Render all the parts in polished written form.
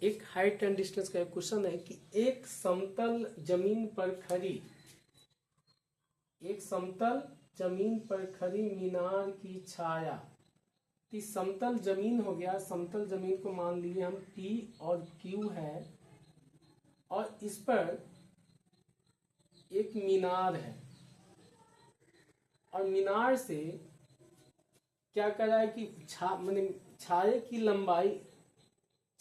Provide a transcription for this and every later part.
एक height and distance का एक क्वेश्चन है कि एक समतल जमीन पर खड़ी मीनार की छाया। इस समतल जमीन हो गया, समतल जमीन को मान लिए हम P और Q है और इस पर एक मीनार है और मीनार से क्या कर रहा है कि छाये की लंबाई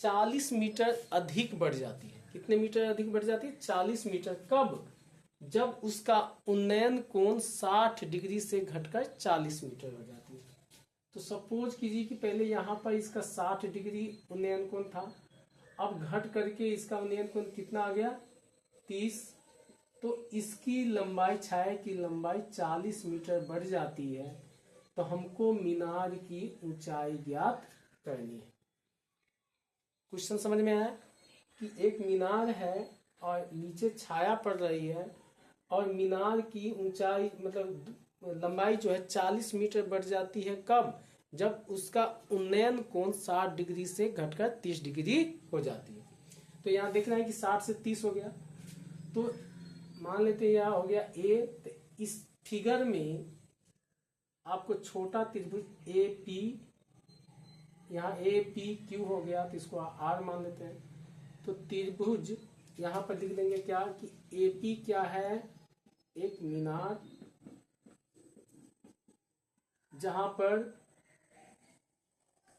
40 मीटर अधिक बढ़ जाती है। कितने मीटर अधिक बढ़ जाती है? 40 मीटर। कब? जब उसका उन्नयन कोण 60 डिग्री से घटकर 40 मीटर हो जाती है। तो सपोज कीजिए कि पहले यहाँ पर इसका 60 डिग्री उन्नयन कोण था, अब घट करके इसका उन्नयन कोण कितना आ गया? 30। तो इसकी लंबाई, छाया की लंबाई 40 मीटर बढ़ जाती है। तो हमको मीनार की ऊंचाई ज्ञात करनी है। क्वेश्चन समझ में आया कि एक मीनार है और नीचे छाया पड़ रही है और मीनार की ऊंचाई मतलब लंबाई जो है 40 मीटर बढ़ जाती है। कब? जब उसका उन्नयन कोण 60 डिग्री से घटकर 30 डिग्री हो जाती है। तो यहाँ देख रहे हैं कि 60 से 30 हो गया। तो मान लेते हैं यहाँ हो गया A। तो इस फिगर में आपको छोटा त्रिभुज ए पी, यहाँ ए पी क्यू हो गया तो इसको R मान लेते हैं। तो त्रिभुज यहाँ पर लिख देंगे क्या कि ए पी क्या है? एक मीनार जहां पर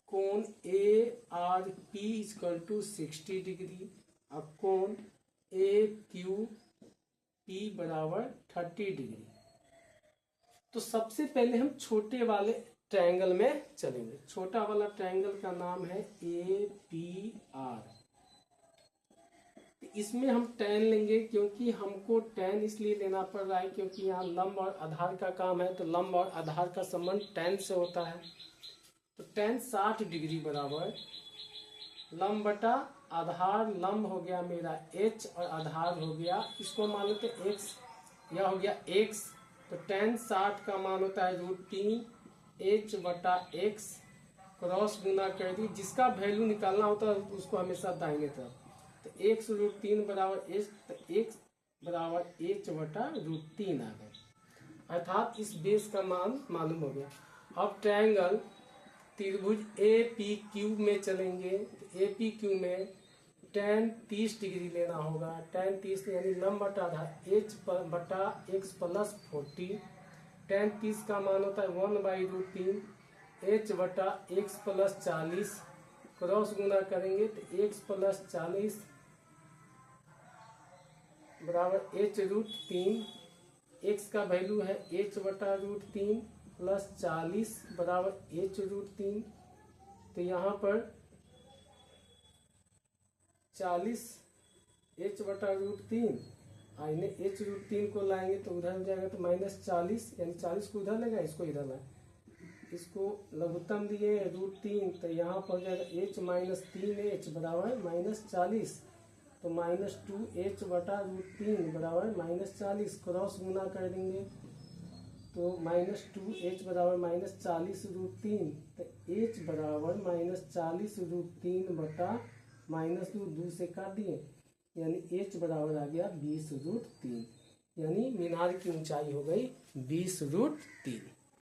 कोण A R P equal to 60 degree और कोण ए क्यू पी बराबर 30 डिग्री। तो सबसे पहले हम छोटे वाले ट्रायंगल में चलेंगे। छोटा वाला ट्रायंगल का नाम है ए पी आर। इसमें हम tan लेंगे क्योंकि हमको tan इसलिए लेना पड़ रहा है क्योंकि यहाँ लंब और आधार का काम है। तो लंब और आधार का संबंध tan से होता है। तो tan 60 डिग्री बराबर लंब बटा आधार। लंब हो गया मेरा h और आधार हो गया, इसको मान लेते x, यह हो गया x। तो tan 60 का मान होता है √3 h बटा x, क्रॉस गुना कर दी। जिसका वैल्यू निकालना होता है उसको हमेशा दाहिने तरफ। तो x √3 बराबर h, तो x बराबर h बटा √3 आ गए, अर्थात इस बेस का मान मालूम हो गया। अब ट्रायंगल त्रिभुज ए पी क्यू में चलेंगे। तो ए पी क्यू में tan 30 डिग्री लेना होगा। tan 30 यानी लंब बटा आधार h बटा x प्लस 40। tan 30 का मान होता है 1/√3 h बटा x प्लस 40, क्रॉस गुना करेंगे तो x प्लस 40 बराबर h√3। x का वैल्यू है h बटा √3 प्लस 40 बराबर h√3। तो यहाँ पर 40 h बटा √3 इन्हें h√3 को लाएंगे तो उधर हो जाएगा तो -40, यानी 40 को उधर लेगा, इसको इधर लाए, इसको लघुत्तम दिए √3। तो यहाँ पर हो जाएगा h माइनस 3h बराबर -40। तो -2h बटा √3 बराबर -40, क्रॉस गुना कर देंगे तो -2h बराबर -40√3। तो h बराबर -40√3 बटा -2 से काट दिए, यानी h बराबर आ गया 20√3, यानी मीनार की ऊंचाई हो गई 20√3।